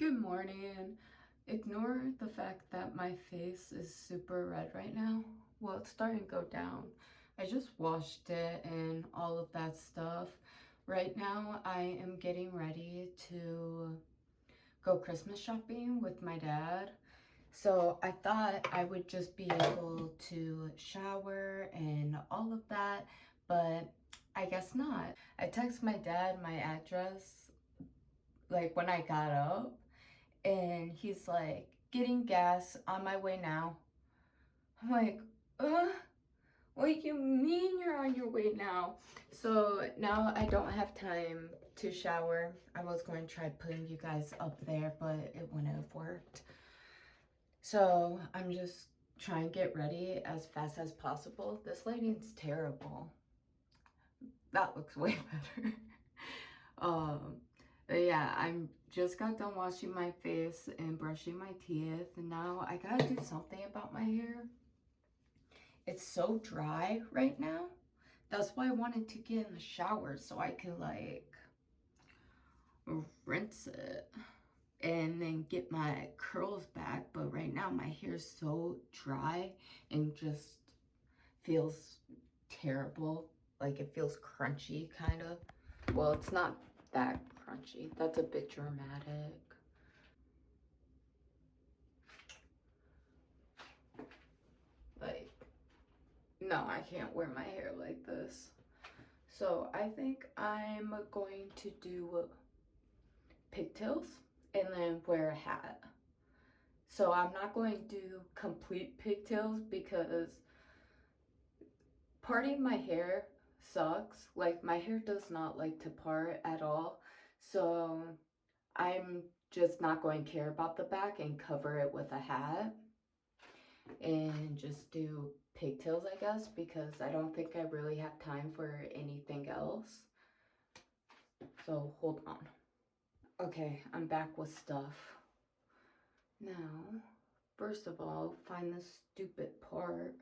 Good morning. Ignore the fact that my face is super red right now. Well, it's starting to go down. I just washed it and all of that stuff. Right now, I am getting ready to go Christmas shopping with my dad. So I thought I would just be able to shower and all of that, but I guess not. I texted my dad my address like when I got up, and he's like, getting gas, on my way now. I'm like, what do you mean you're on your way now? So now I don't have time to shower. I was going to try putting you guys up there, but it wouldn't have worked. So I'm just trying to get ready as fast as possible. This lighting's terrible. That looks way better. But yeah, I'm just got done washing my face and brushing my teeth, and now I gotta do something about my hair. It's so dry right now. That's why I wanted to get in the shower so I could like rinse it and then get my curls back. But right now my hair's so dry and just feels terrible. Like it feels crunchy kind of. Well, it's not that crunchy. That's a bit dramatic. Like, no, I can't wear my hair like this. So I think I'm going to do pigtails and then wear a hat. So I'm not going to do complete pigtails because parting my hair sucks. Like my hair does not like to part at all. So I'm just not going to care about the back and cover it with a hat and just do pigtails, I guess, because I don't think I really have time for anything else. So hold on. Okay, I'm back with stuff. Now, first of all, find this stupid part.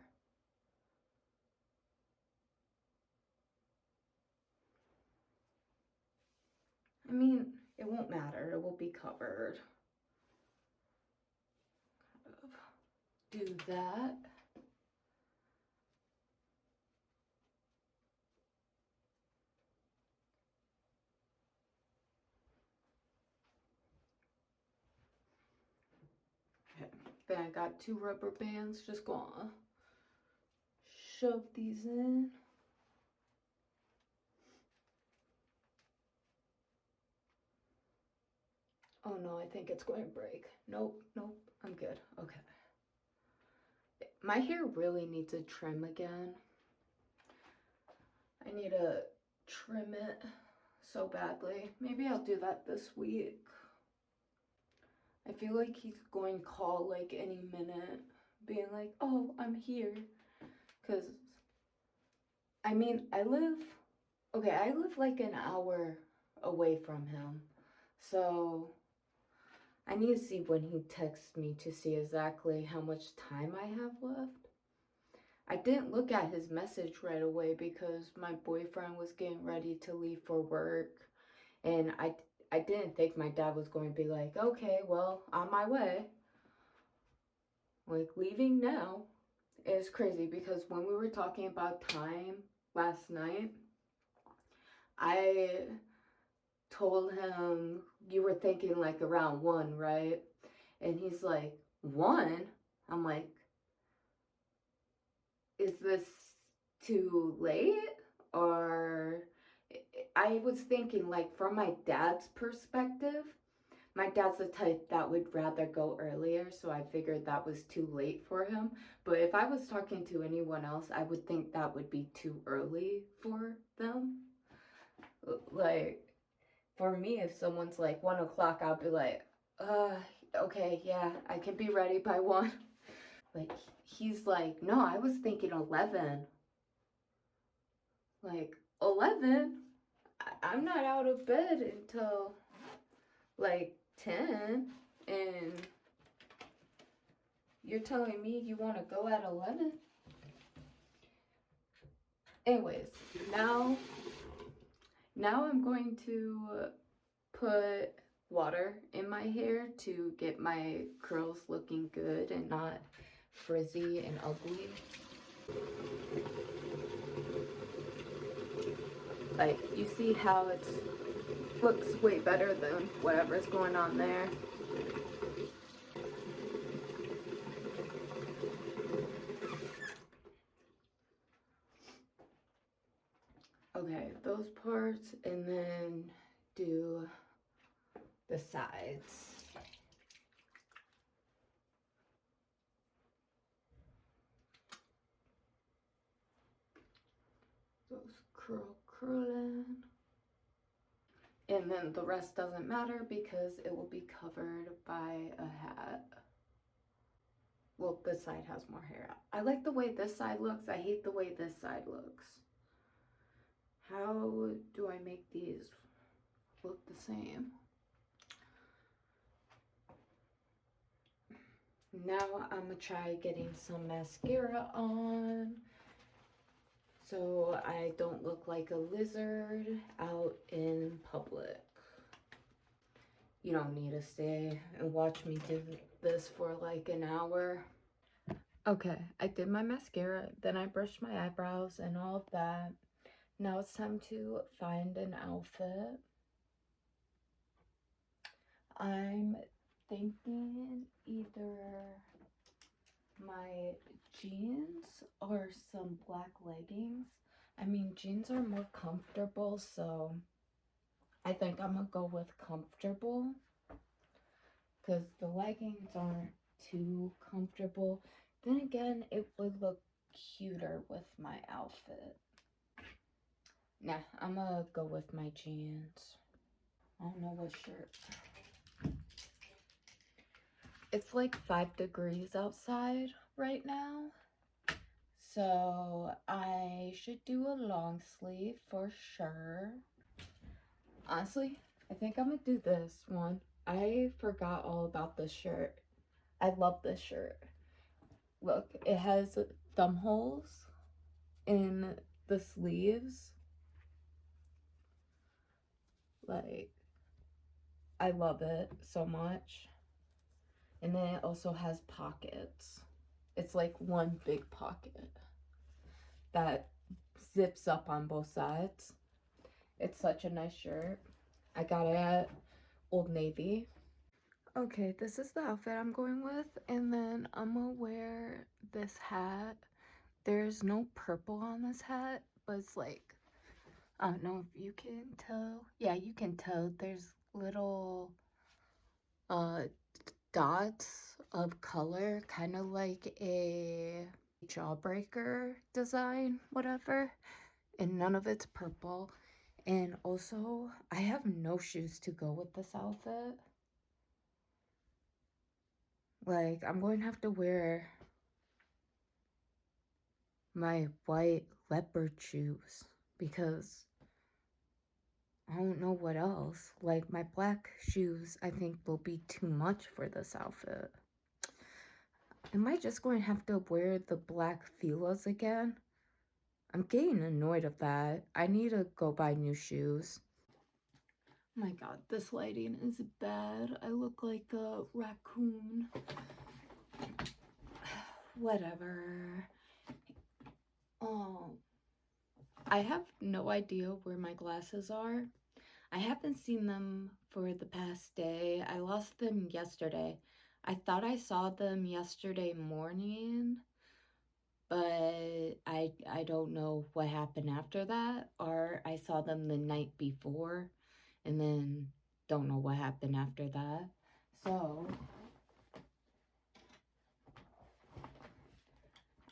I mean, it won't matter. It will be covered. Kind of do that. Okay. Then I got 2 rubber bands. Just gonna shove these in. Oh no, I think it's going to break. Nope, I'm good. Okay. My hair really needs a trim again. I need to trim it so badly. Maybe I'll do that this week. I feel like he's going to call like any minute, being like, oh, I'm here. Because, I mean, I live like an hour away from him. So I need to see when he texts me to see exactly how much time I have left. I didn't look at his message right away because my boyfriend was getting ready to leave for work. And I didn't think my dad was going to be like, okay, well, on my way. Like, leaving now is crazy because when we were talking about time last night, I told him, you were thinking like around 1, right? And he's like, 1? I'm like, is this too late? Or I was thinking like from my dad's perspective, my dad's the type that would rather go earlier, so I figured that was too late for him. But if I was talking to anyone else, I would think that would be too early for them. Like, for me, if someone's like 1 o'clock, I'll be like, okay, yeah, I can be ready by 1. Like, he's like, no, I was thinking 11. Like, 11? I'm not out of bed until like 10, and you're telling me you want to go at 11? Anyways, now I'm going to put water in my hair to get my curls looking good and not frizzy and ugly. Like, you see how it looks way better than whatever's going on there. Okay, those parts, and then do the sides. Those curling. And then the rest doesn't matter because it will be covered by a hat. Well, this side has more hair. I like the way this side looks. I hate the way this side looks. How do I make these look the same? Now I'm gonna try getting some mascara on so I don't look like a lizard out in public. You don't need to stay and watch me do this for like an hour. Okay, I did my mascara, then I brushed my eyebrows and all of that. Now it's time to find an outfit. I'm thinking either my jeans or some black leggings. I mean, jeans are more comfortable, so I think I'm gonna go with comfortable because the leggings aren't too comfortable. Then again, it would look cuter with my outfit. Nah, I'm gonna go with my jeans. I don't know what shirt. It's like 5 degrees outside right now, so I should do a long sleeve for sure. Honestly, I think I'm gonna do this one. I forgot all about this shirt. I love this shirt. Look, it has thumb holes in the sleeves. Like, I love it so much. And then it also has pockets. It's like one big pocket that zips up on both sides. It's such a nice shirt. I got it at Old Navy. Okay, this is the outfit I'm going with, and then I'm gonna wear this hat. There's no purple on this hat, but it's like, I don't know if you can tell. Yeah, you can tell there's little dots of color, kind of like a jawbreaker design, whatever, and none of it's purple. And also, I have no shoes to go with this outfit. Like, I'm going to have to wear my white leopard shoes because I don't know what else. Like, my black shoes, I think, will be too much for this outfit. Am I just going to have to wear the black Fila's again? I'm getting annoyed of that. I need to go buy new shoes. Oh my god, this lighting is bad. I look like a raccoon. Whatever. Oh, I have no idea where my glasses are. I haven't seen them for the past day. I lost them yesterday. I thought I saw them yesterday morning, but I don't know what happened after that, or I saw them the night before and then don't know what happened after that. So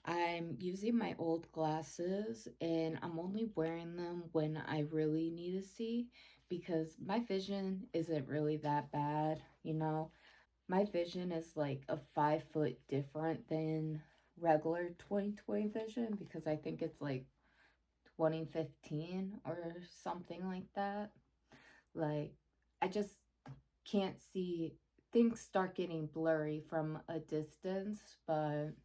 I'm using my old glasses and I'm only wearing them when I really need to see because my vision isn't really that bad, you know. My vision is like a 5 foot different than regular 20/20 vision because I think it's like 2015 or something like that. Like, I just can't see, things start getting blurry from a distance, but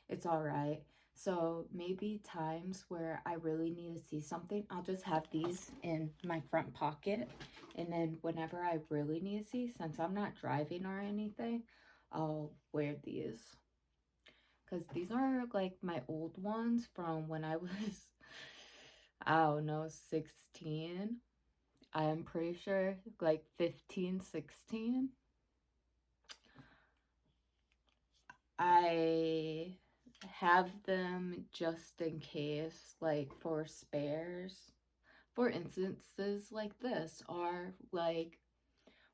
it's all right. So maybe times where I really need to see something, I'll just have these in my front pocket. And then whenever I really need to see, since I'm not driving or anything, I'll wear these. Because these are like my old ones from when I was, I don't know, 16. I'm pretty sure like 15, 16. I have them just in case, like for spares. For instances like this, or like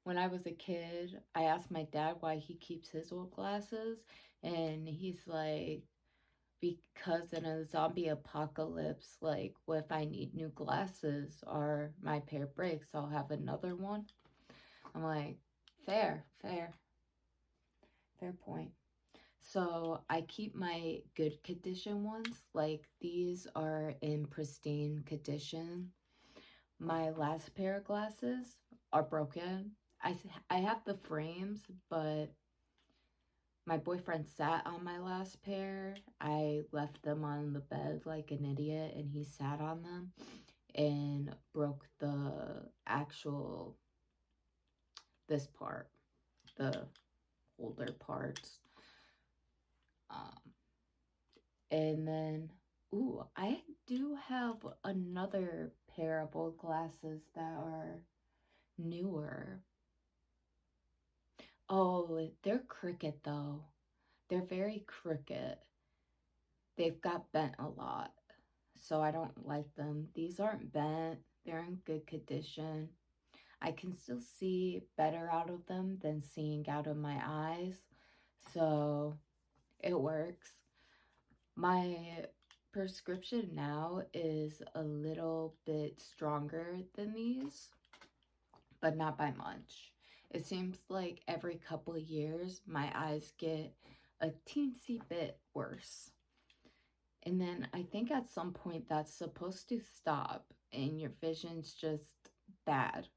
when I was a kid, I asked my dad why he keeps his old glasses, and he's like, because in a zombie apocalypse, like, what if I need new glasses or my pair breaks, I'll have another one. I'm like, fair, fair, fair point. So I keep my good condition ones, like these are in pristine condition. My last pair of glasses are broken. I have the frames, but my boyfriend sat on my last pair. I left them on the bed like an idiot, and he sat on them and broke the actual, this part, the holder parts. Um, and then, ooh, I do have another pair of old glasses that are newer. Oh, they're crooked though. They're very crooked. They've got bent a lot, so I don't like them. These aren't bent, they're in good condition. I can still see better out of them than seeing out of my eyes, so it works. My prescription now is a little bit stronger than these, but not by much. It seems like every couple of years, my eyes get a teensy bit worse. And then I think at some point that's supposed to stop and your vision's just bad.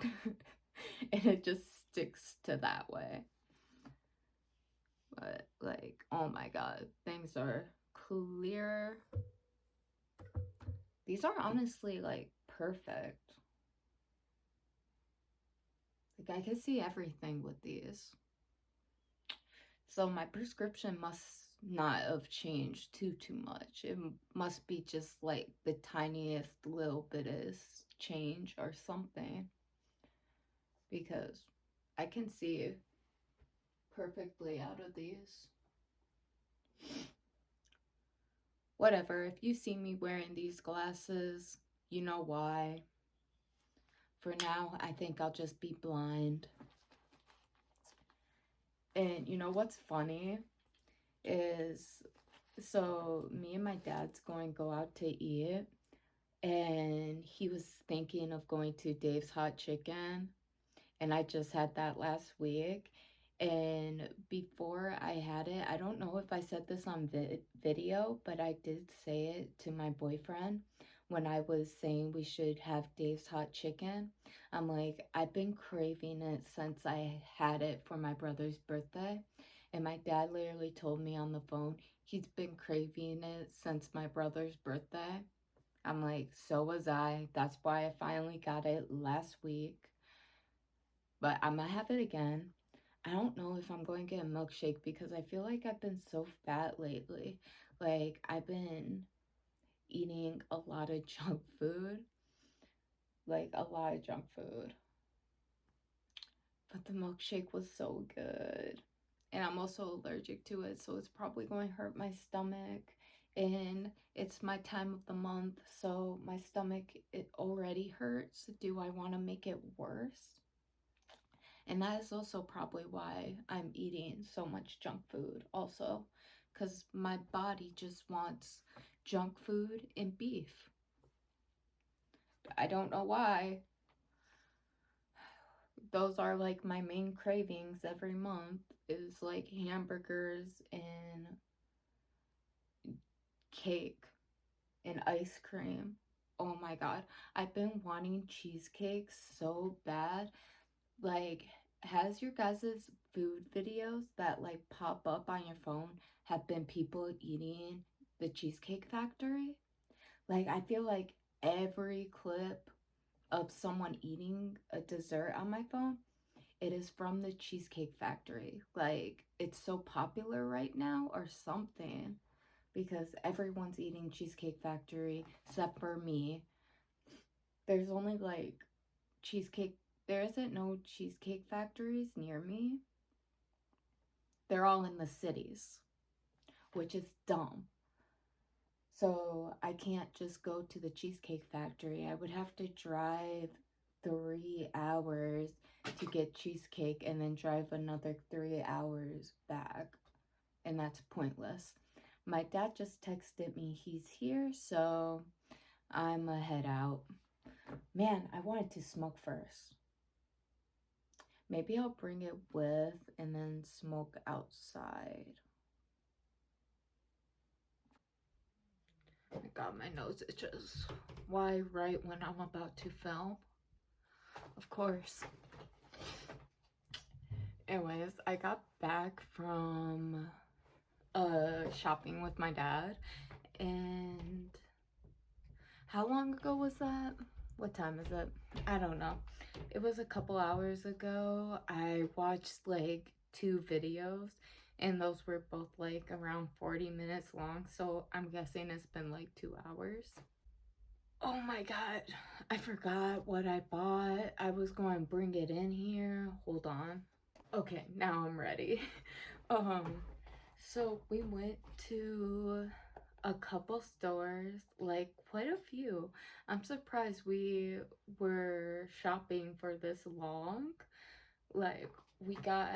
And it just sticks to that way. But like, oh my god, things are clear. These are honestly like perfect. Like I can see everything with these. So my prescription must not have changed too much. It must be just like the tiniest little bit is change or something, because I can see perfectly out of these. Whatever, if you see me wearing these glasses, you know why. For now, I think I'll just be blind. And you know what's funny is, so me and my dad's going to go out to eat, and he was thinking of going to Dave's Hot Chicken, and I just had that last week. And before I had it, I don't know if I said this on video, but I did say it to my boyfriend when I was saying we should have Dave's Hot Chicken. I'm like, I've been craving it since I had it for my brother's birthday. And my dad literally told me on the phone he's been craving it since my brother's birthday. I'm like, so was I. That's why I finally got it last week. But I'm gonna have it again. I don't know if I'm going to get a milkshake because I feel like I've been so fat lately. Like, I've been eating a lot of junk food. Like, a lot of junk food. But the milkshake was so good. And I'm also allergic to it, so it's probably going to hurt my stomach. And it's my time of the month, so my stomach, it already hurts. Do I want to make it worse? And that is also probably why I'm eating so much junk food also, because my body just wants junk food and beef. I don't know why. Those are like my main cravings every month, is like hamburgers and cake and ice cream. Oh my god. I've been wanting cheesecake so bad. Like, has your guys' food videos that like pop up on your phone have been people eating the Cheesecake Factory. Like, I feel like every clip of someone eating a dessert on my phone, it is from the Cheesecake Factory. Like, it's so popular right now or something because everyone's eating Cheesecake Factory except for me. There's only like cheesecake, there isn't no Cheesecake Factories near me. They're all in the cities, which is dumb. So I can't just go to the Cheesecake Factory. I would have to drive 3 hours to get cheesecake and then drive another 3 hours back. And that's pointless. My dad just texted me he's here, so I'm a head out. Man, I wanted to smoke first. Maybe I'll bring it with and then smoke outside. Oh my god, my nose itches. Why right when I'm about to film? Of course. Anyways, I got back from shopping with my dad, and how long ago was that? What time is it? I don't know. It was a couple hours ago. I watched like 2 videos, and those were both like around 40 minutes long, so I'm guessing it's been like 2 hours. Oh my god, I forgot what I bought. I was going to bring it in here. Hold on. Okay, now I'm ready. So we went to a couple stores, like quite a few. I'm surprised we were shopping for this long. Like, we got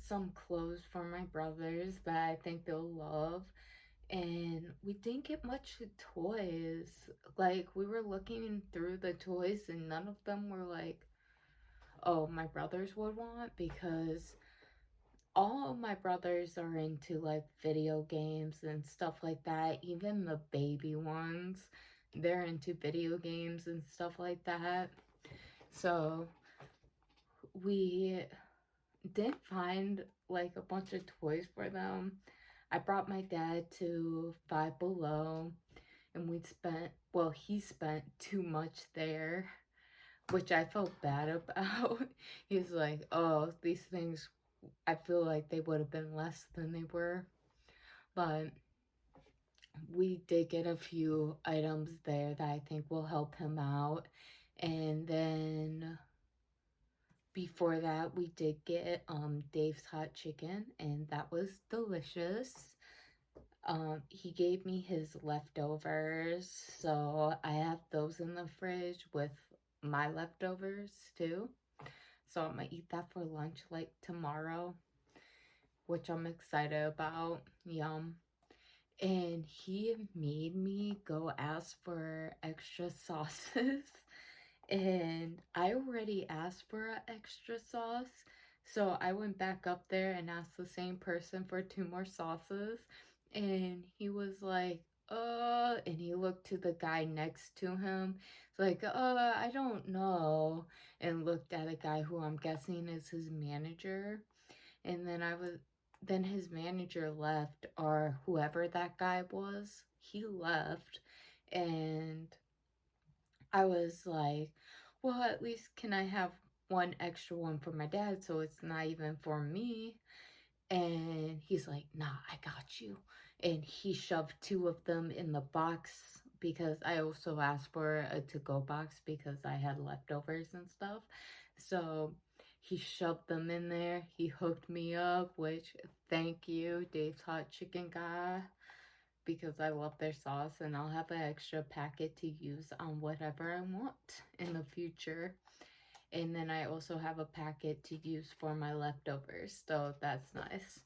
some clothes for my brothers that I think they'll love. And we didn't get much toys. Like, we were looking through the toys and none of them were like, oh, my brothers would want, because all of my brothers are into like video games and stuff like that. Even the baby ones, they're into video games and stuff like that. So we did find like a bunch of toys for them. I brought my dad to Five Below, and he spent too much there, which I felt bad about. He's like, oh, these things, I feel like they would have been less than they were. But we did get a few items there that I think will help him out. And then before that, we did get Dave's Hot Chicken, and that was delicious. He gave me his leftovers, so I have those in the fridge with my leftovers too. So I'm gonna eat that for lunch like tomorrow, which I'm excited about. Yum. And he made me go ask for extra sauces. And I already asked for an extra sauce. So I went back up there and asked the same person for 2 more sauces. And he was like, and he looked to the guy next to him. It's like, I don't know. And looked at a guy who I'm guessing is his manager. And then his manager left, or whoever that guy was, he left. And I was like, well, at least can I have one extra one for my dad so it's not even for me? And he's like, nah, I got you. And he shoved 2 of them in the box, because I also asked for a to-go box because I had leftovers and stuff. So he shoved them in there. He hooked me up, which, thank you, Dave's Hot Chicken guy, because I love their sauce, and I'll have an extra packet to use on whatever I want in the future. And then I also have a packet to use for my leftovers, so that's nice.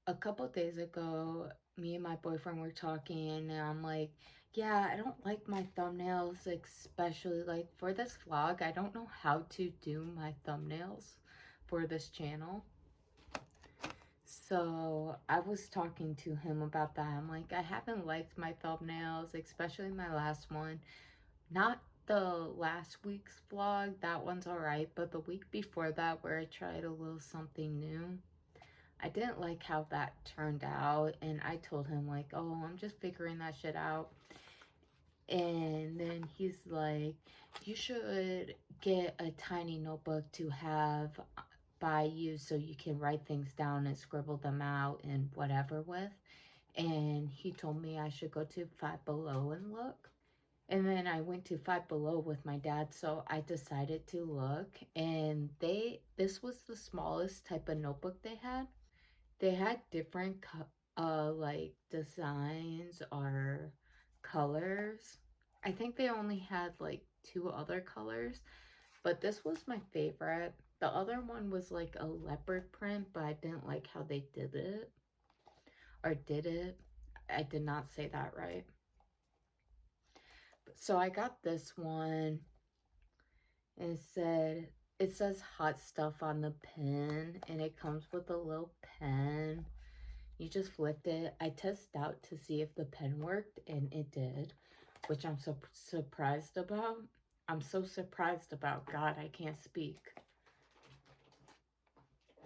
A couple days ago, me and my boyfriend were talking, and I'm like, yeah, I don't like my thumbnails, especially like for this vlog. I don't know how to do my thumbnails for this channel. So I was talking to him about that. I'm like, I haven't liked my thumbnails, especially my last one. Not the last week's vlog, that one's alright, but the week before that, where I tried a little something new, I didn't like how that turned out, and I told him like, oh, I'm just figuring that shit out. And then he's like, you should get a tiny notebook to have by you so you can write things down and scribble them out and whatever with. And he told me I should go to Five Below and look. And then I went to Five Below with my dad, so I decided to look. And this was the smallest type of notebook they had. They had different like designs or colors. I think they only had like 2 other colors, but this was my favorite. The other one was like a leopard print, but I didn't like how they did it. Or did it. I did not say that right. So I got this one. And it says hot stuff on the pen, and it comes with a little pen. You just flipped it. I tested out to see if the pen worked, and it did, which I'm so surprised about. I'm so surprised about. God, I can't speak.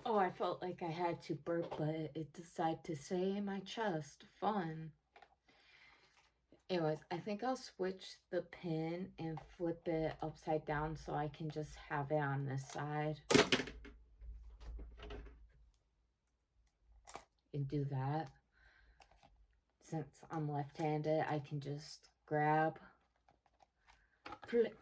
Oh, I felt like I had to burp, but it decided to stay in my chest. Fun. Anyways, I think I'll switch the pin and flip it upside down so I can just have it on this side. And do that. Since I'm left-handed, I can just grab, flip.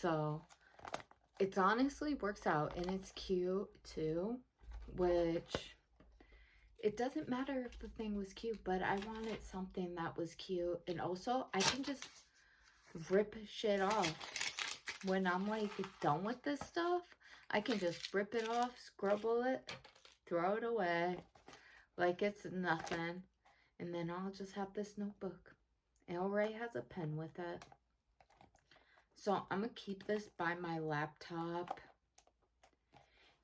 So it honestly works out, and it's cute too, which it doesn't matter if the thing was cute, but I wanted something that was cute. And also I can just rip shit off. When I'm like done with this stuff, I can just rip it off, scribble it, throw it away like it's nothing. And then I'll just have this notebook. It already has a pen with it. So I'm going to keep this by my laptop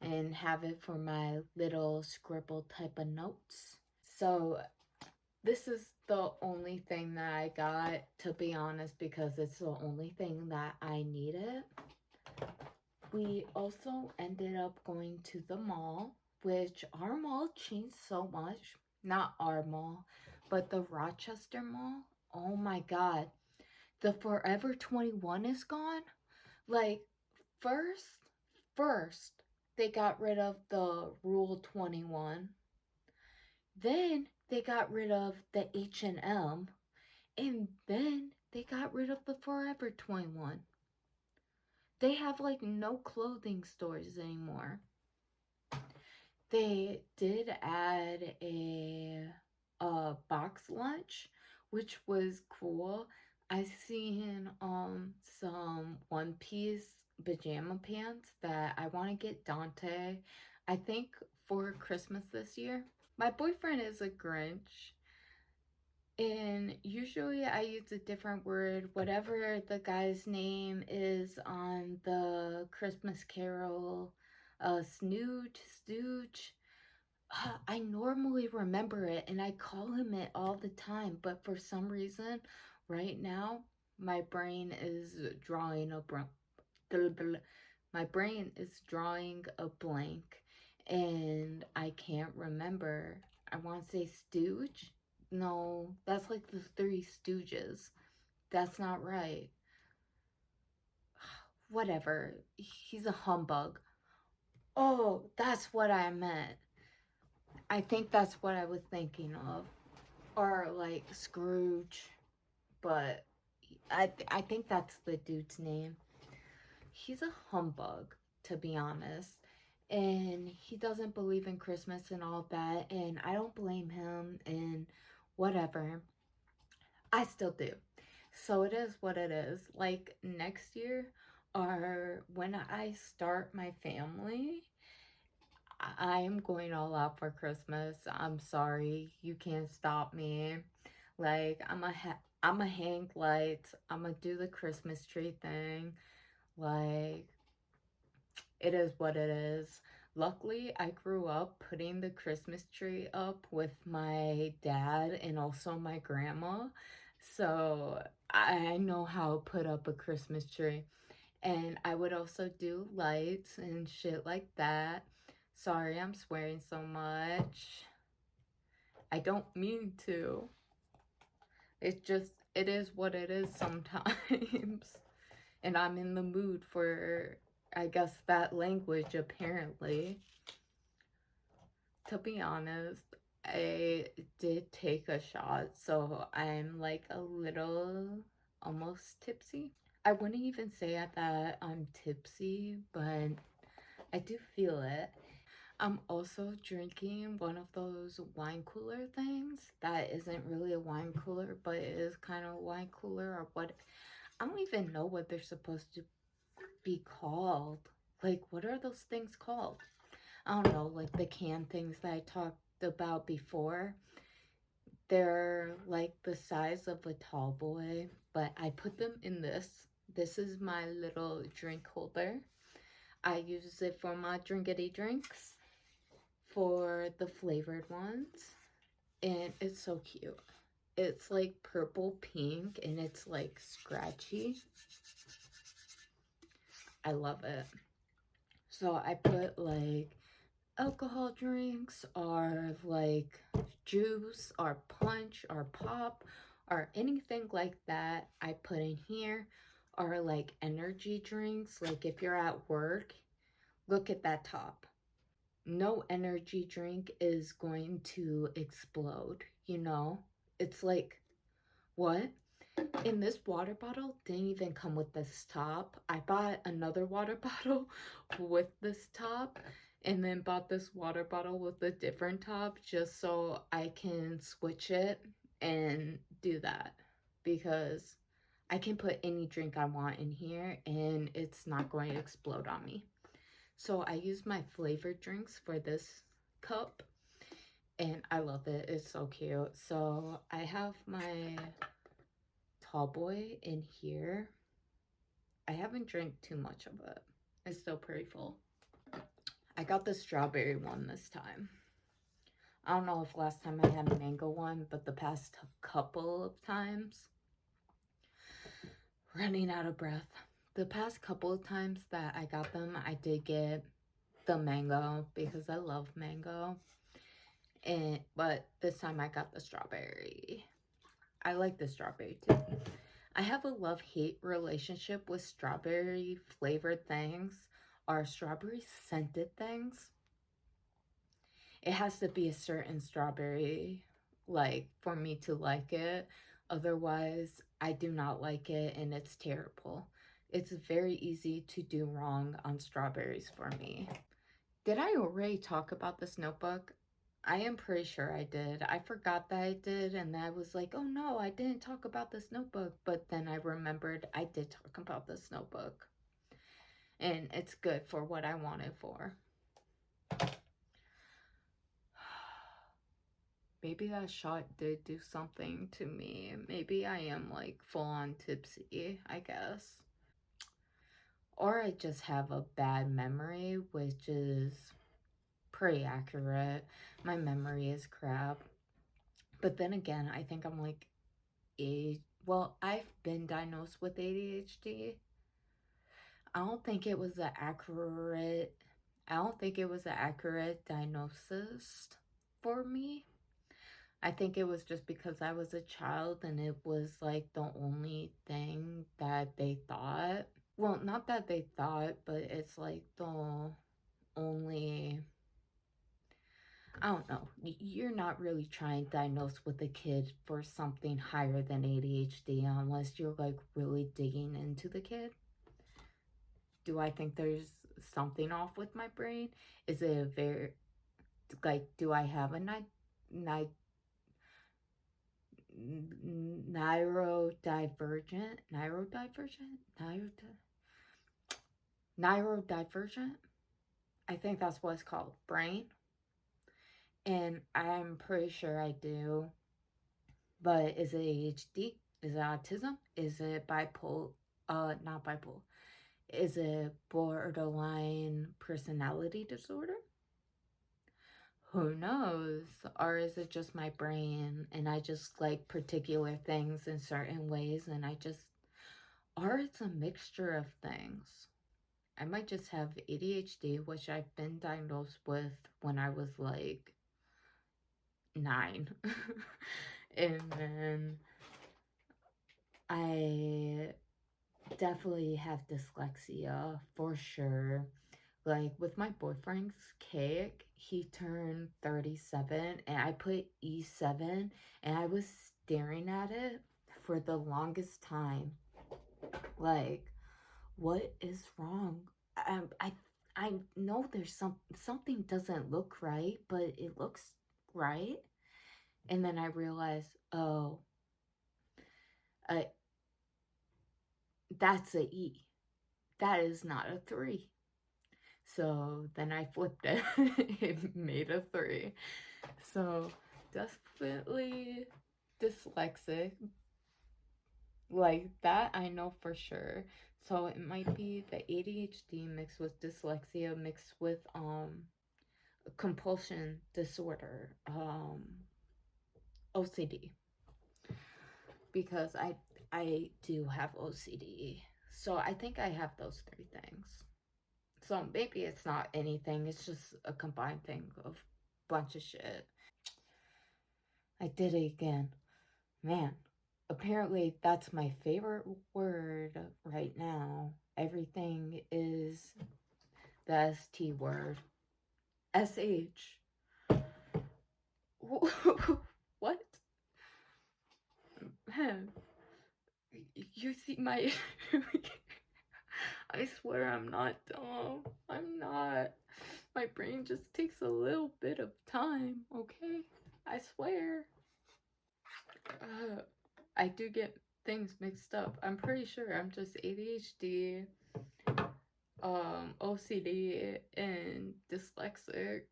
and have it for my little scribble type of notes. So this is the only thing that I got, to be honest, because it's the only thing that I needed. We also ended up going to the mall, which our mall changed so much. Not our mall, but the Rochester Mall. Oh my God. The Forever 21 is gone. Like, first, they got rid of the Rule 21. Then they got rid of the H&M. And then they got rid of the Forever 21. They have like no clothing stores anymore. They did add a box lunch, which was cool. I seen some one piece pajama pants that I want to get Dante, I think, for Christmas this year. My boyfriend is a Grinch. And usually I use a different word, whatever the guy's name is on the Christmas Carol, Stooge. I normally remember it and I call him it all the time, but for some reason, right now, my brain is drawing a blank and I can't remember. I want to say Stooge. No, that's like the Three Stooges. That's not right. Whatever. He's a humbug. Oh, that's what I meant. I think that's what I was thinking of. Or like Scrooge. But I think that's the dude's name. He's a humbug, to be honest. And he doesn't believe in Christmas and all that. And I don't blame him and whatever. I still do. So it is what it is. Like next year, or when I start my family, I am going all out for Christmas. I'm sorry, you can't stop me. Like I'm a hang lights. I'm gonna do the Christmas tree thing. Like it is what it is. Luckily, I grew up putting the Christmas tree up with my dad and also my grandma. So I know how to put up a Christmas tree. And I would also do lights and shit like that. Sorry, I'm swearing so much. I don't mean to. It's just, it is what it is sometimes. And I'm in the mood for, I guess, that language apparently. To be honest, I did take a shot, so I'm like a little almost tipsy. I wouldn't even say that I'm tipsy, but I do feel it. I'm also drinking one of those wine cooler things that isn't really a wine cooler, but it is kind of a wine cooler or what. I don't even know what they're supposed to be called. Like, what are those things called? I don't know, like the can things that I talked about before. They're like the size of a tall boy, but I put them in this. This is my little drink holder. I use it for my drinkity drinks, for the flavored ones, and it's so cute. It's like purple pink and it's like scratchy. I love it. So I put like alcohol drinks or like juice or punch or pop or anything like that I put in here, or like energy drinks. Like if you're at work, look at that top. No energy drink is going to explode, you know? It's like, what? And this water bottle didn't even come with this top. I bought another water bottle with this top and then bought this water bottle with a different top just so I can switch it and do that, because I can put any drink I want in here and it's not going to explode on me. So I use my flavored drinks for this cup and I love it. It's so cute. So I have my tall boy in here. I haven't drank too much of it. It's still pretty full. I got the strawberry one this time. I don't know if last time I had a mango one, but the past couple of times, running out of breath. The past couple of times that I got them, I did get the mango because I love mango. But this time I got the strawberry. I like the strawberry too. I have a love-hate relationship with strawberry flavored things or strawberry scented things. It has to be a certain strawberry, like, for me to like it. Otherwise, I do not like it and it's terrible. It's very easy to do wrong on strawberries for me. Did I already talk about this notebook? I am pretty sure I did. I forgot that I did, and I was like, oh no, I didn't talk about this notebook. But then I remembered I did talk about this notebook. And it's good for what I want it for. Maybe that shot did do something to me. Maybe I am like full on tipsy, I guess. Or I just have a bad memory, which is pretty accurate. My memory is crap. But then again, I think I'm like well, I've been diagnosed with ADHD. I don't think it was an accurate I don't think it was an accurate diagnosis for me. I think it was just because I was a child and it was like the only thing that they thought. Well, not that they thought, but it's like the only, I don't know. You're not really trying to diagnose with a kid for something higher than ADHD unless you're like really digging into the kid. Do I think there's something off with my brain? Is it a very, like, do I have a neurodivergent? I think that's what it's called, brain. And I'm pretty sure I do. But is it ADHD? Is it autism? Is it bipolar? Not bipolar. Is it borderline personality disorder? Who knows? Or is it just my brain and I just like particular things in certain ways and I just, or it's a mixture of things. I might just have ADHD, which I've been diagnosed with when I was like 9. And then I definitely have dyslexia for sure. Like with my boyfriend's cake, he turned 37 and I put E7 and I was staring at it for the longest time. Like, what is wrong? I I know there's something doesn't look right, but it looks right. And then I realized, oh, uh, that's a E. That is not a 3. So then I flipped it. It made a 3. So definitely dyslexic. Like that I know for sure. So it might be the ADHD mixed with dyslexia mixed with compulsion disorder, OCD. Because I do have OCD. So I think I have those 3 things. So maybe it's not anything, it's just a combined thing of bunch of shit. I did it again. Man, apparently that's my favorite word right now. Everything is the ST word. SH. What? Man, you see my... I swear I'm not dumb. I'm not. My brain just takes a little bit of time, okay? I swear. I do get things mixed up. I'm pretty sure I'm just ADHD, OCD, and dyslexic.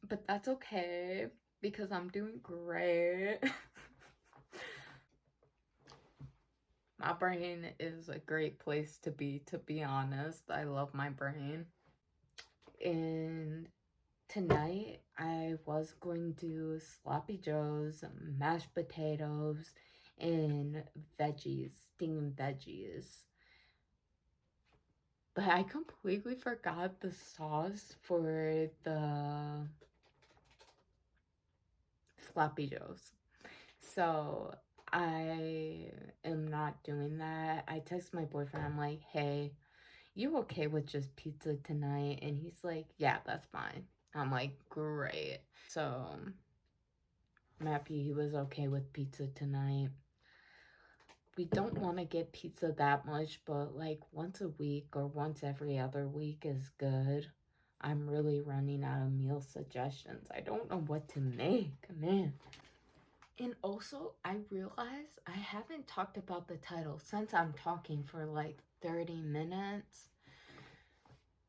But that's okay because I'm doing great. My brain is a great place to be honest. I love my brain. And tonight I was going to do sloppy joes, mashed potatoes, and veggies, steamed veggies. But I completely forgot the sauce for the sloppy joes. So I am not doing that. I text my boyfriend, I'm like, hey, you okay with just pizza tonight? And he's like, yeah, that's fine. I'm like, great. So I'm happy he was okay with pizza tonight. We don't want to get pizza that much, but like once a week or once every other week is good. I'm really running out of meal suggestions. I don't know what to make, man. And also, I realize I haven't talked about the title since I'm talking for like 30 minutes.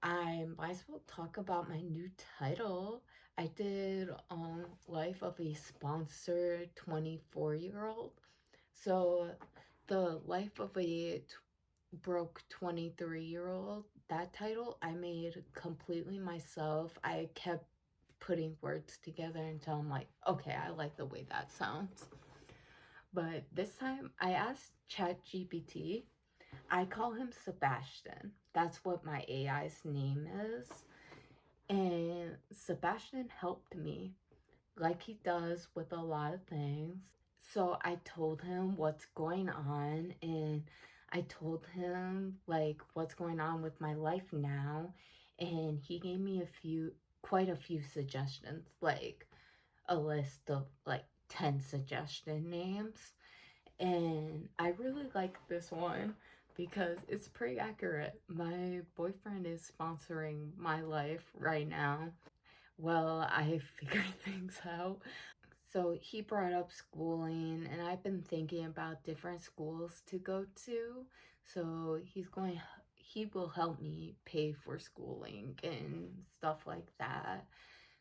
I might as well talk about my new title. I did Life of a Sponsored 24-year-old. So the Life of a Broke 23-year-old, that title I made completely myself. I kept putting words together until I'm like, okay, I like the way that sounds. But this time I asked ChatGPT. I call him Sebastian. That's what my AI's name is. And Sebastian helped me like he does with a lot of things. So I told him what's going on and I told him like what's going on with my life now, and he gave me quite a few suggestions, like a list of like 10 suggestion names. And I really like this one because it's pretty accurate. My boyfriend is sponsoring my life right now. Well, I figure things out. So he brought up schooling, and I've been thinking about different schools to go to. So he will help me pay for schooling and stuff like that.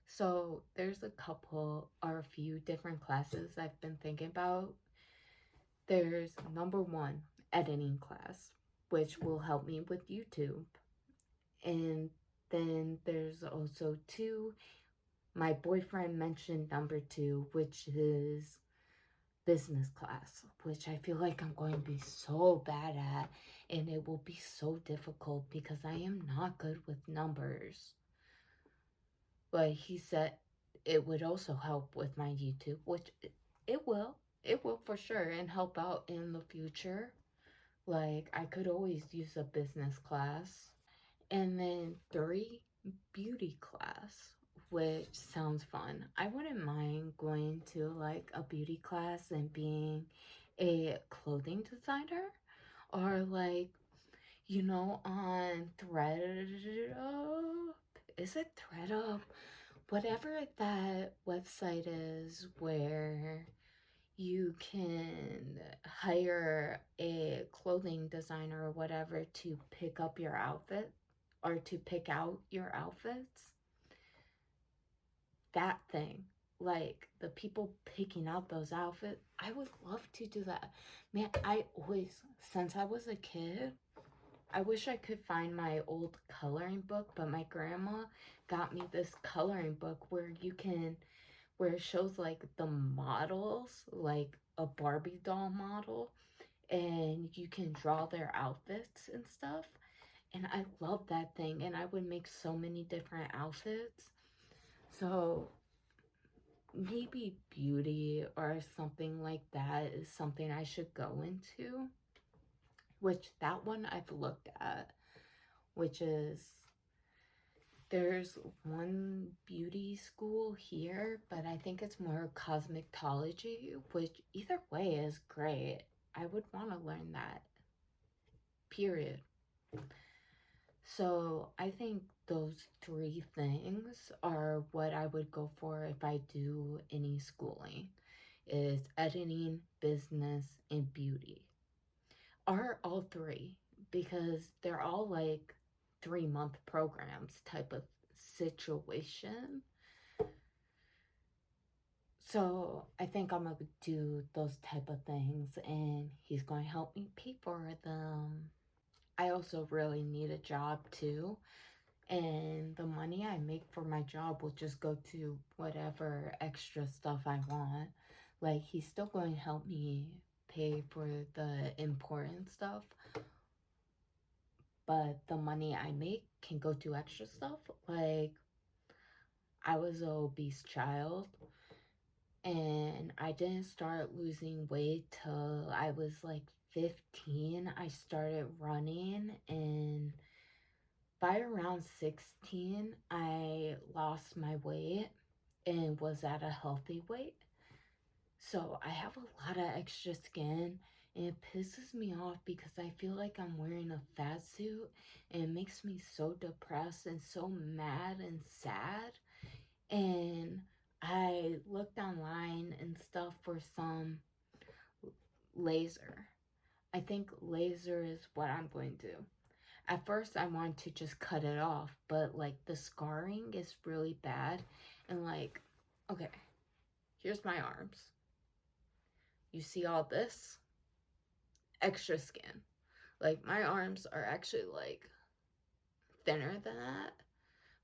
So there's a couple or a few different classes I've been thinking about. There's number one, editing class, which will help me with YouTube. And then there's also two. My boyfriend mentioned number two, which is business class, which I feel like I'm going to be so bad at, and it will be so difficult because I am not good with numbers. But he said it would also help with my YouTube, which it will. It will for sure and help out in the future. Like, I could always use a business class. And then three, beauty class, which sounds fun. I wouldn't mind going to like a beauty class and being a clothing designer, or like, you know, on ThreadUp. Is it ThreadUp? Whatever that website is where you can hire a clothing designer or whatever to pick up your outfit or to pick out your outfits. That thing, like the people picking out those outfits, I would love to do that. Man, I always, since I was a kid, I wish I could find my old coloring book, but my grandma got me this coloring book where it shows like the models, like a Barbie doll model, and you can draw their outfits and stuff. And I love that thing, and I would make so many different outfits. So maybe beauty or something like that is something I should go into, which that one I've looked at, which is there's one beauty school here, but I think it's more cosmetology, which either way is great. I would want to learn that, period. So I think those three things are what I would go for if I do any schooling, is editing, business, and beauty. Are all three, because they're all like 3-month programs type of situation. So I think I'm gonna do those type of things, and he's going to help me pay for them. I also really need a job too, and the money I make for my job will just go to whatever extra stuff I want. Like, he's still going to help me pay for the important stuff, but the money I make can go to extra stuff. Like, I was an obese child, and I didn't start losing weight till I was like 15. I started running, and by around 16, I lost my weight and was at a healthy weight. So I have a lot of extra skin, and it pisses me off because I feel like I'm wearing a fat suit, and it makes me so depressed and so mad and sad. And I looked online and stuff for some laser. I think laser is what I'm going to do. At first, I wanted to just cut it off, but like the scarring is really bad. And like, okay, here's my arms. You see all this? Extra skin. Like, my arms are actually like thinner than that,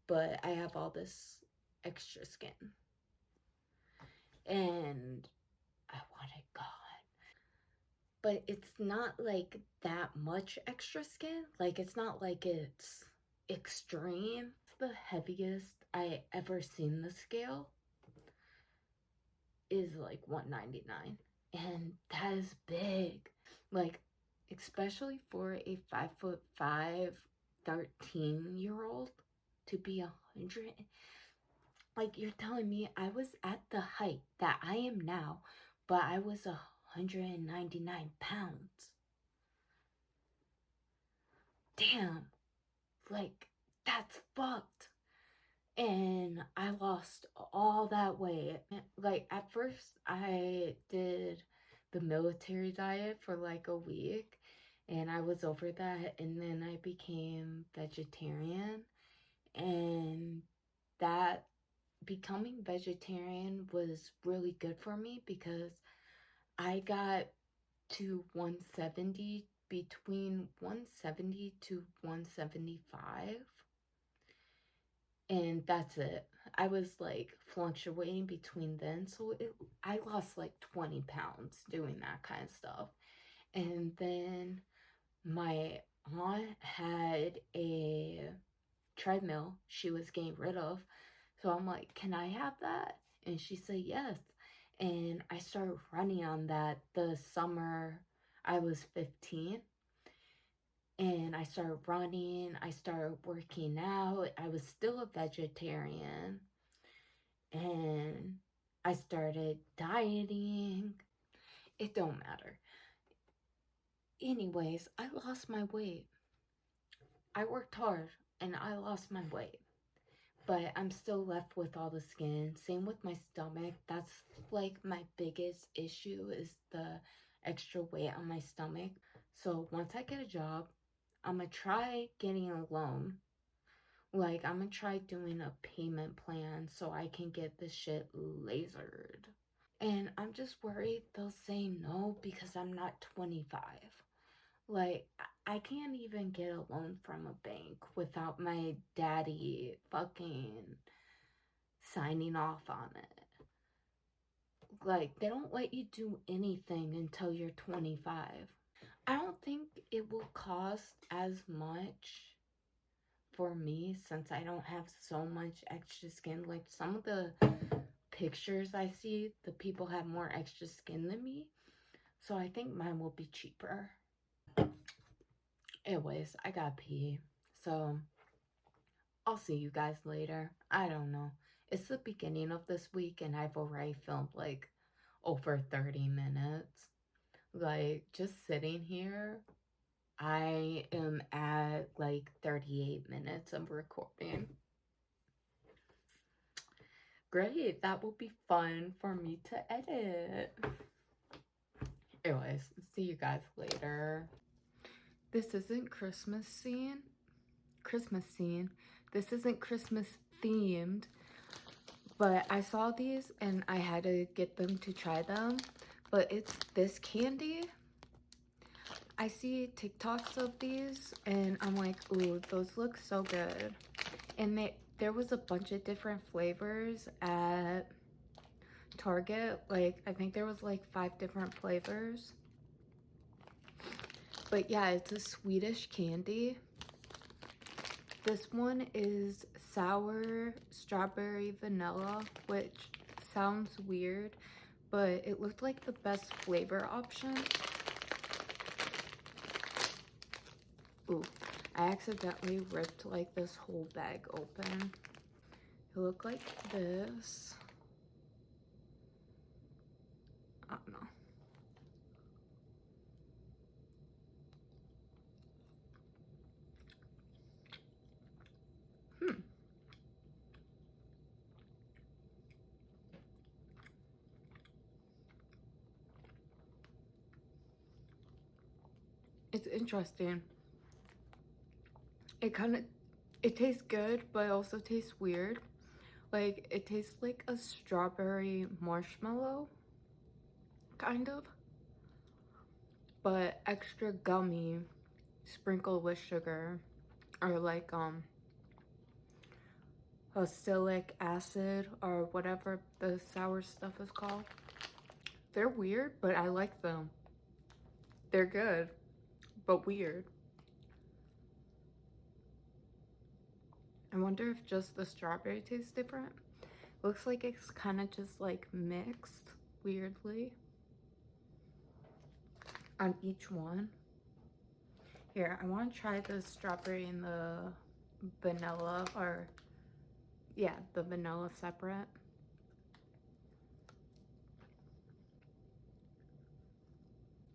but I have all this extra skin. And I want it gone. But it's not like that much extra skin. Like, it's not like it's extreme. It's the heaviest I ever seen the scale is like 199, and that is big. Like, especially for a 5'5", 13-year-old to be 100. Like, you're telling me I was at the height that I am now, but I was 199 pounds. Damn, like, that's fucked. And I lost all that weight. Like, at first, I did the military diet for like a week, and I was over that, and then I became vegetarian. And that becoming vegetarian was really good for me because I got to 170, between 170 to 175. and that's it. I was like fluctuating between then, so I lost like 20 pounds doing that kind of stuff. And then my aunt had a treadmill she was getting rid of, so I'm like, can I have that? And she said yes. And I started running on that the summer I was 15. And I started running, I started working out. I was still a vegetarian. And I started dieting. It don't matter. Anyways, I lost my weight. I worked hard and I lost my weight. But I'm still left with all the skin. Same with my stomach. That's like my biggest issue is the extra weight on my stomach. So once I get a job, I'm gonna try getting a loan. Like, I'm gonna try doing a payment plan so I can get this shit lasered. And I'm just worried they'll say no because I'm not 25. Like, I can't even get a loan from a bank without my daddy fucking signing off on it. Like, they don't let you do anything until you're 25. I don't think it will cost as much for me since I don't have so much extra skin. Like, some of the pictures I see, the people have more extra skin than me. So I think mine will be cheaper. Anyways, I gotta pee. So I'll see you guys later. I don't know. It's the beginning of this week and I've already filmed like over 30 minutes. Like, just sitting here, I am at like 38 minutes of recording. Great, that will be fun for me to edit. Anyways, see you guys later. This isn't Christmas scene. This isn't Christmas themed, but I saw these and I had to get them to try them. But it's this candy. I see TikToks of these and I'm like, ooh, those look so good. And there was a bunch of different flavors at Target. Like, I think there was like 5 different flavors. But yeah, it's a Swedish candy. This one is sour strawberry vanilla, which sounds weird, but it looked like the best flavor option. Ooh, I accidentally ripped like this whole bag open. It looked like this. I don't know. It's interesting. It tastes good, but it also tastes weird. Like, it tastes like a strawberry marshmallow, kind of, but extra gummy, sprinkled with sugar, or like acylic acid, or whatever the sour stuff is called. They're weird, but I like them. They're good, but weird. I wonder if just the strawberry tastes different. Looks like it's kind of just like mixed weirdly on each one. Here, I want to try the strawberry and the vanilla, or yeah, the vanilla separate.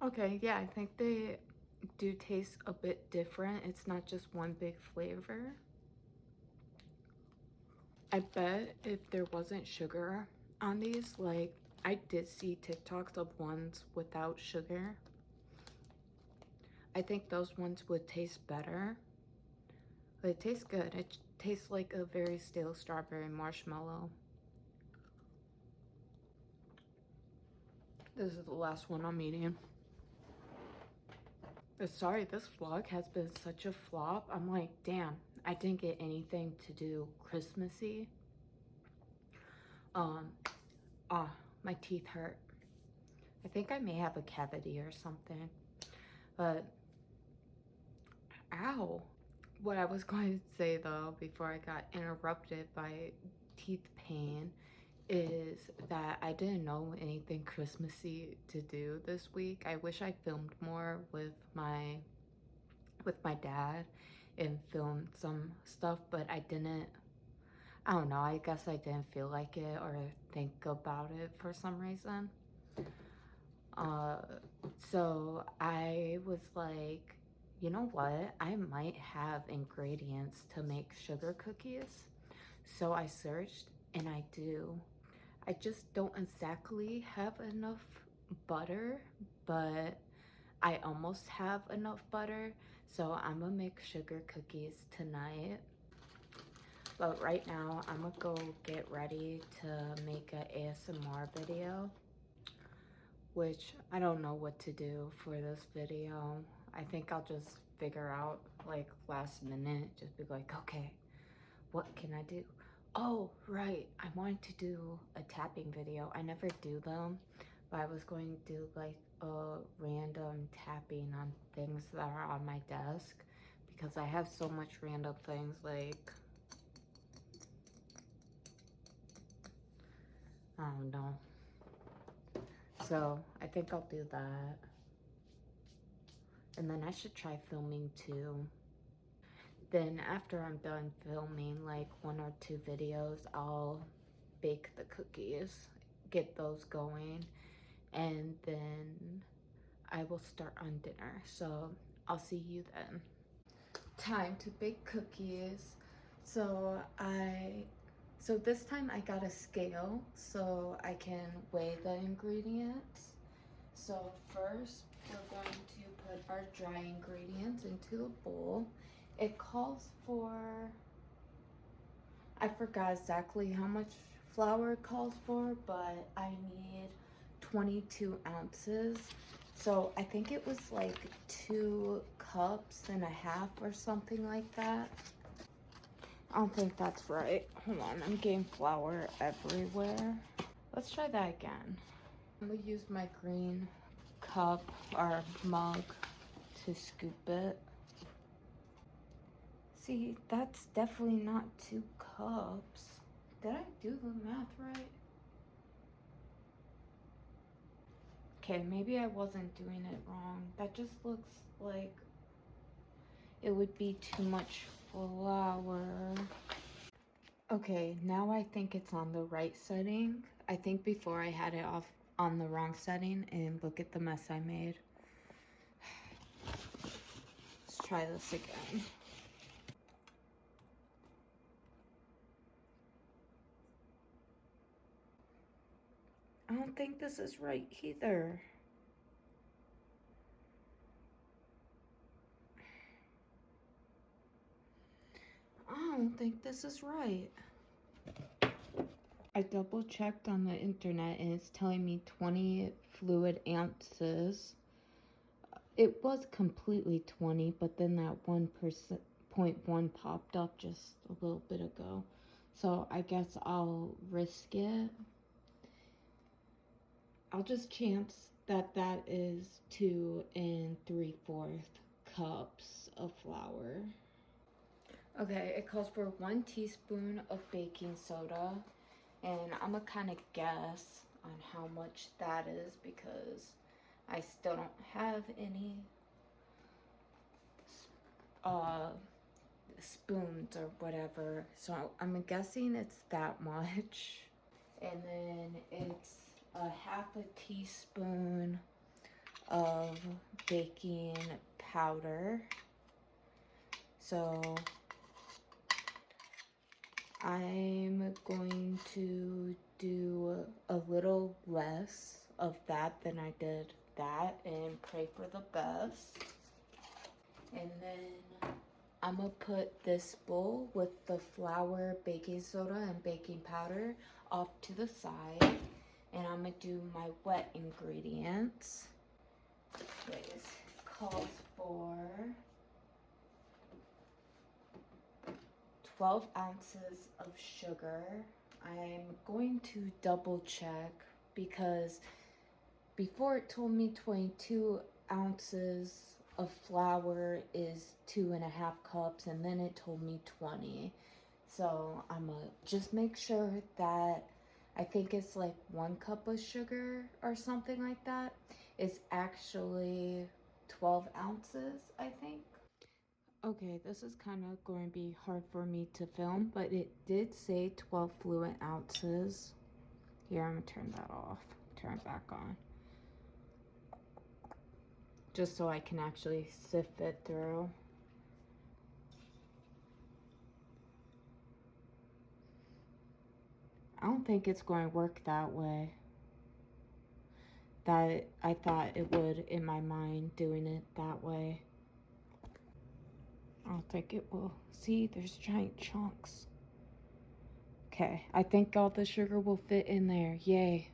Okay, yeah, I think they do taste a bit different. It's not just one big flavor. I bet if there wasn't sugar on these, like, I did see TikToks of ones without sugar. I think those ones would taste better. But it tastes good. It tastes like a very stale strawberry marshmallow. This is the last one I'm eating. Sorry, this vlog has been such a flop. I'm like, damn, I didn't get anything to do Christmassy. My teeth hurt. I think I may have a cavity or something, but ow. What I was going to say though, before I got interrupted by teeth pain, is that I didn't know anything Christmassy to do this week. I wish I filmed more with my dad and filmed some stuff, but I didn't. I don't know, I guess I didn't feel like it or think about it for some reason. Uh, so I was like, you know what? I might have ingredients to make sugar cookies. So I searched and I do. I just don't exactly have enough butter, but I almost have enough butter. So I'm gonna make sugar cookies tonight. But right now, I'm gonna go get ready to make an ASMR video, which I don't know what to do for this video. I think I'll just figure out like last minute, just be like, okay, what can I do? Oh, right, I wanted to do a tapping video. I never do them, but I was going to do like a random tapping on things that are on my desk because I have so much random things like, I don't know. So I think I'll do that. And then I should try filming too. Then after I'm done filming like 1 or 2 videos, I'll bake the cookies, get those going, and then I will start on dinner. So I'll see you then. Time to bake cookies. So this time I got a scale so I can weigh the ingredients. So first we're going to put our dry ingredients into the bowl. It calls for, I forgot exactly how much flour it calls for, but I need 22 ounces. So I think it was like 2.5 cups or something like that. I don't think that's right. Hold on, I'm getting flour everywhere. Let's try that again. I'm gonna use my green cup or mug to scoop it. See, that's definitely not 2 cups. Did I do the math right? Okay, maybe I wasn't doing it wrong. That just looks like it would be too much flour. Okay, now I think it's on the right setting. I think before I had it off on the wrong setting, and look at the mess I made. Let's try this again. I don't think this is right either. I don't think this is right. I double checked on the internet and it's telling me 20 fluid ounces. It was completely 20, but then that 1.1 popped up just a little bit ago. So I guess I'll risk it. I'll just chance that that is 2 3/4 cups of flour. Okay, it calls for 1 teaspoon of baking soda, and I'm gonna kind of guess on how much that is because I still don't have any spoons or whatever, so I'm guessing it's that much. And then it's a 1/2 teaspoon of baking powder. So I'm going to do a little less of that than I did that and pray for the best. And then I'm gonna put this bowl with the flour, baking soda, and baking powder off to the side. And I'm gonna do my wet ingredients. This calls for 12 ounces of sugar. I'm going to double check because before it told me 22 ounces of flour is 2.5 cups, and then it told me 20. So I'm gonna just make sure that I think it's like 1 cup of sugar or something like that. It's actually 12 ounces, I think. Okay, this is kind of going to be hard for me to film, but it did say 12 fluid ounces. Here, I'm going to turn that off, turn it back on, just so I can actually sift it through. I don't think it's going to work that way that I thought it would in my mind, doing it that way. I don't think it will. See, there's giant chunks. Okay, I think all the sugar will fit in there. Yay.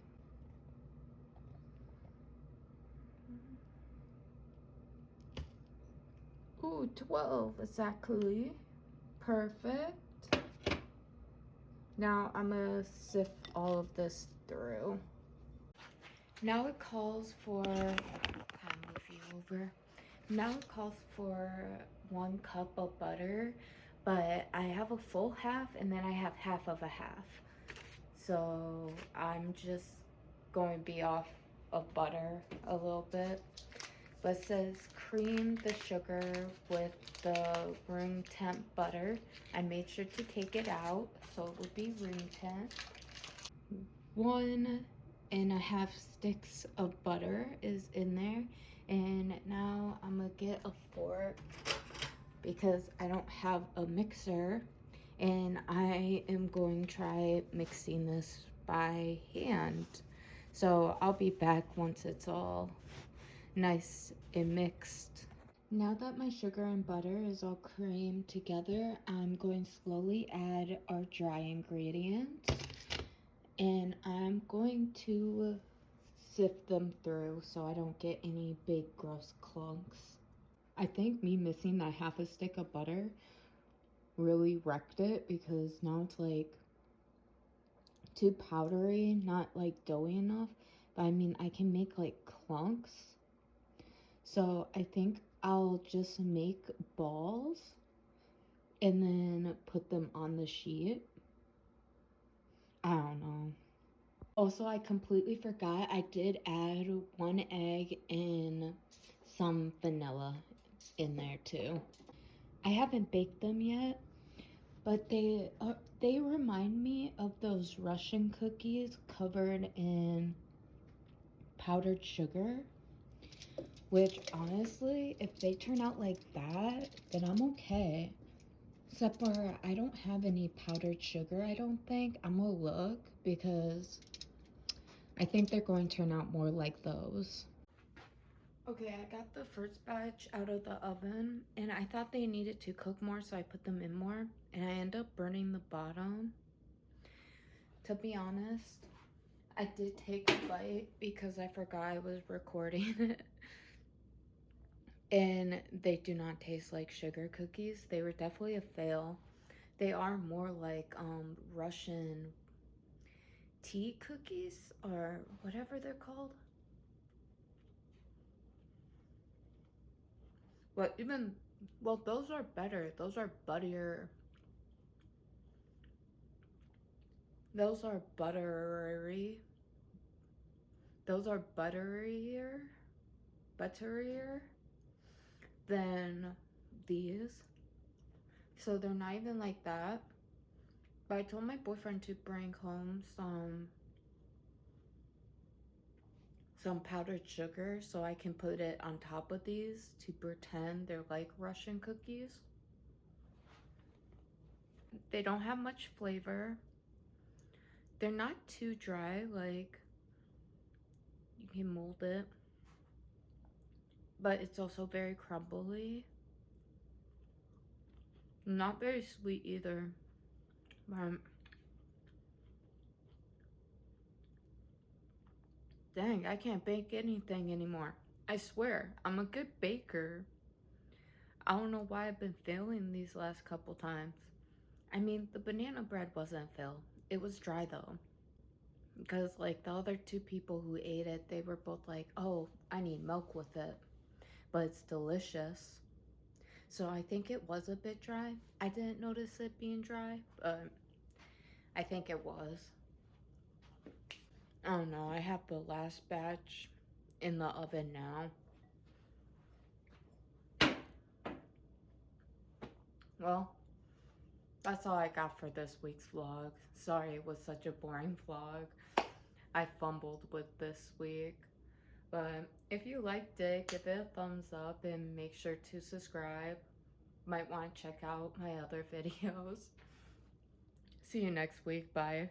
Ooh, 12 exactly. Perfect. Now I'm gonna sift all of this through. Now it calls for, kind of move you over. Now it calls for 1 cup of butter, but I have a full half and then I have half of a half. So I'm just going to be off of butter a little bit. But it says cream the sugar with the room temp butter. I made sure to take it out, so it would be room temp. 1.5 sticks of butter is in there. And now I'm gonna get a fork because I don't have a mixer. And I am going to try mixing this by hand. So I'll be back once it's all nice and mixed. Now that my sugar and butter is all creamed together, I'm going to slowly add our dry ingredients. And I'm going to sift them through so I don't get any big gross clumps. I think me missing that half a stick of butter really wrecked it because now it's like too powdery, not like doughy enough. But I mean, I can make like clumps. So I think I'll just make balls and then put them on the sheet. I don't know. Also, I completely forgot I did add 1 egg and some vanilla in there too. I haven't baked them yet, but they remind me of those Russian cookies covered in powdered sugar. Which, honestly, if they turn out like that, then I'm okay. Except for I don't have any powdered sugar, I don't think. I'm gonna look because I think they're going to turn out more like those. Okay, I got the first batch out of the oven and I thought they needed to cook more, so I put them in more and I end up burning the bottom. To be honest, I did take a bite because I forgot I was recording it. And they do not taste like sugar cookies. They were definitely a fail. They are more like Russian tea cookies or whatever they're called. But even, well, those are better. Those are buttier. Those are buttery. Those are butterier than these. So they're not even like that. But I told my boyfriend to bring home some powdered sugar so I can put it on top of these to pretend they're like Russian cookies. They don't have much flavor. They're not too dry, like you can mold it. But it's also very crumbly. Not very sweet either. Dang, I can't bake anything anymore. I swear, I'm a good baker. I don't know why I've been failing these last couple times. I mean, the banana bread wasn't filled. It was dry though. Because, like, the other two people who ate it, they were both like, oh, I need milk with it. But it's delicious. So I think it was a bit dry. I didn't notice it being dry, but I think it was. I don't know. I have the last batch in the oven now. Well, that's all I got for this week's vlog. Sorry it was such a boring vlog. I fumbled with this week. But if you liked it, give it a thumbs up and make sure to subscribe. Might want to check out my other videos. See you next week. Bye.